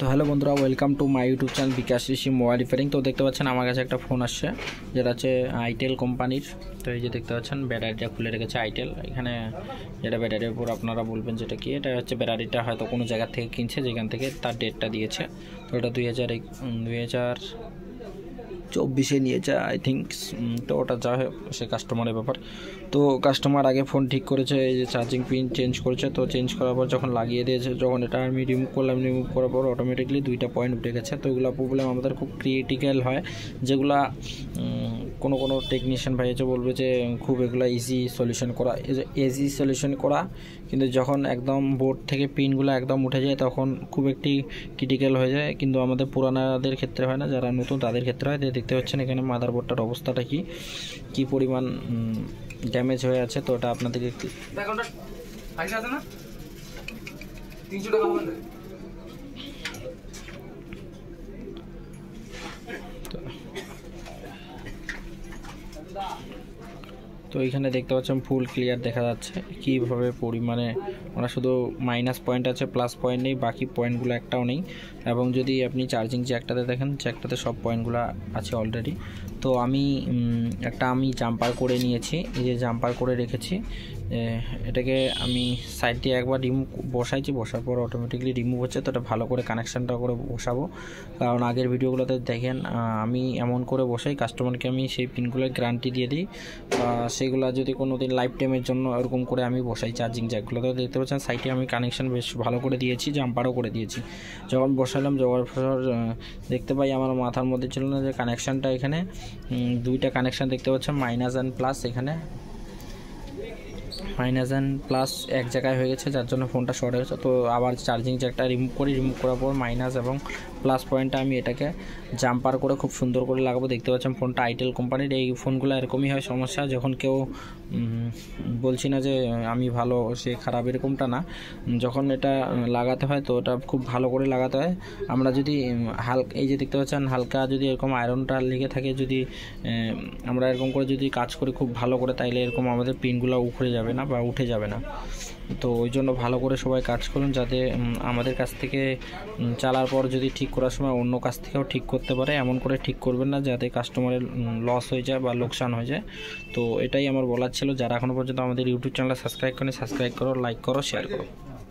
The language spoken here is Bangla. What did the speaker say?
তো হ্যালো বন্ধুরা, welcome to my YouTube channel Bikash Rishi mobile repairing. তো দেখতে পাচ্ছেন আমার কাছে একটা ফোন আসছে, যেটা হচ্ছে আইটেল কোম্পানির। তো এই যে দেখতে পাচ্ছেন ব্যাটারিটা খুলে রেখেছে আইটেল। এখানে যেটা ব্যাটারির উপর আপনারা বলবেন যেটা কি, এটা হচ্ছে ব্যাটারিটা হয়তো কোনো জায়গা থেকে কিনছে, যেখান থেকে তার ডেটটা দিয়েছে। তো এটা 2024 নিয়েছে আই থিঙ্ক। তো ওটা যা হয় সে কাস্টমারের ব্যাপার। তো কাস্টমার আগে ফোন ঠিক করেছে, এই যে চার্জিং পিন চেঞ্জ করেছে। তো চেঞ্জ করার পর যখন লাগিয়ে দিয়েছে, যখন এটা আমি রিমুভ করলাম, রিমুভ করার পর অটোমেটিকলি 2টা পয়েন্ট উঠে গেছে। তো এগুলো প্রবলেম আমাদের খুব ক্রিটিক্যাল হয়, যেগুলা কোনো টেকনিশিয়ান ভাই এসে বলবে যে খুব এগুলো ইজি সলিউশন করা, কিন্তু যখন একদম বোর্ড থেকে পিনগুলো একদম উঠে যায় তখন খুব একটি ক্রিটিক্যাল হয়ে যায়। কিন্তু আমাদের পুরানাদের ক্ষেত্রে হয় না, যারা নতুন তাদের ক্ষেত্রে হয়। দেখতে পাচ্ছেন এখানে মাদারবোর্ডটার অবস্থাটা কি পরিমাণ ড্যামেজ হয়ে আছে। তো ওটা আপনাদেরকে তো এইখানে দেখতে পাচ্ছেন ফুল ক্লিয়ার দেখা যাচ্ছে কীভাবে পরিমাণে ওরা শুধু মাইনাস পয়েন্ট আছে, প্লাস পয়েন্ট নেই, বাকি পয়েন্টগুলো একটাও নেই। এবং যদি আপনি চার্জিং জ্যাকটাতে দেখেন, জ্যাকটাতে সব পয়েন্টগুলো আছে অলরেডি। তো আমি জাম্পার করে নিয়েছি, এই যে জাম্পার করে রেখেছি। এটাকে আমি সাইড দিয়ে একবার বসাইছি, বসার পর অটোমেটিকলি রিমুভ হচ্ছে। তো এটা ভালো করে কানেকশানটা করে বসাবো, কারণ আগের ভিডিওগুলোতে দেখেন আমি এমন করে বসাই, কাস্টমারকে আমি সেই পিনগুলোর গ্যারান্টি দিয়ে দিই। সেগুলো যদি কোনো দিন লাইফ টাইমের জন্য এরকম করে আমি বসাই চার্জিং জ্যাকগুলো। তো দেখতে পাচ্ছেন সাইডে আমি কানেকশান বেশ ভালো করে দিয়েছি, জাম্পারও করে দিয়েছি। যখন বসালাম দেখতে পাই আমার মাথার মধ্যে ছিল না যে কানেকশানটা এখানে 2টা কানেকশান দেখতে পাচ্ছেন, মাইনাস অ্যান্ড প্লাস। এখানে মাইনাস অ্যান্ড প্লাস এক জায়গায় হয়ে গেছে, যার জন্য ফোনটা শর্ট হয়ে গেছে। তো আবার চার্জিং জ্যাকটা রিমুভ করার পর মাইনাস এবং প্লাস পয়েন্টটা আমি এটাকে জাম্পার করে খুব সুন্দর করে লাগাবো। দেখতে পাচ্ছেন ফোনটা আইটেল কোম্পানির। এই ফোনগুলো এরকমই হয় সমস্যা, যখন কেউ বলছি না যে আমি ভালো সে খারাপ, এরকমটা না। যখন এটা লাগাতে হয় তো এটা খুব ভালো করে লাগাতে হয়। আমরা যদি এই যে দেখতে পাচ্ছেন হালকা যদি এরকম আয়রনটা লেগে থাকে, যদি আমরা এরকম করে যদি কাজ করি খুব ভালো করে, তাইলে এরকম আমাদের পিনগুলো উখড়ে যাবে না বা উঠে যাবে না। তো ওই জন্য ভালো করে সবাই কাজ করুন, যাতে আমাদের কাছ থেকে চালার পর যদি ঠিক করার সময় অন্য কাছ থেকেও ঠিক করতে পারে। এমন করে ঠিক করবেন না যাতে কাস্টমারের লস হয়ে যায় বা লোকসান হয়ে যায়। তো এটাই আমার বলার ছিল। যারা এখনও পর্যন্ত আমাদের ইউটিউব চ্যানেলটা সাবস্ক্রাইব করো, লাইক করো, শেয়ার করো।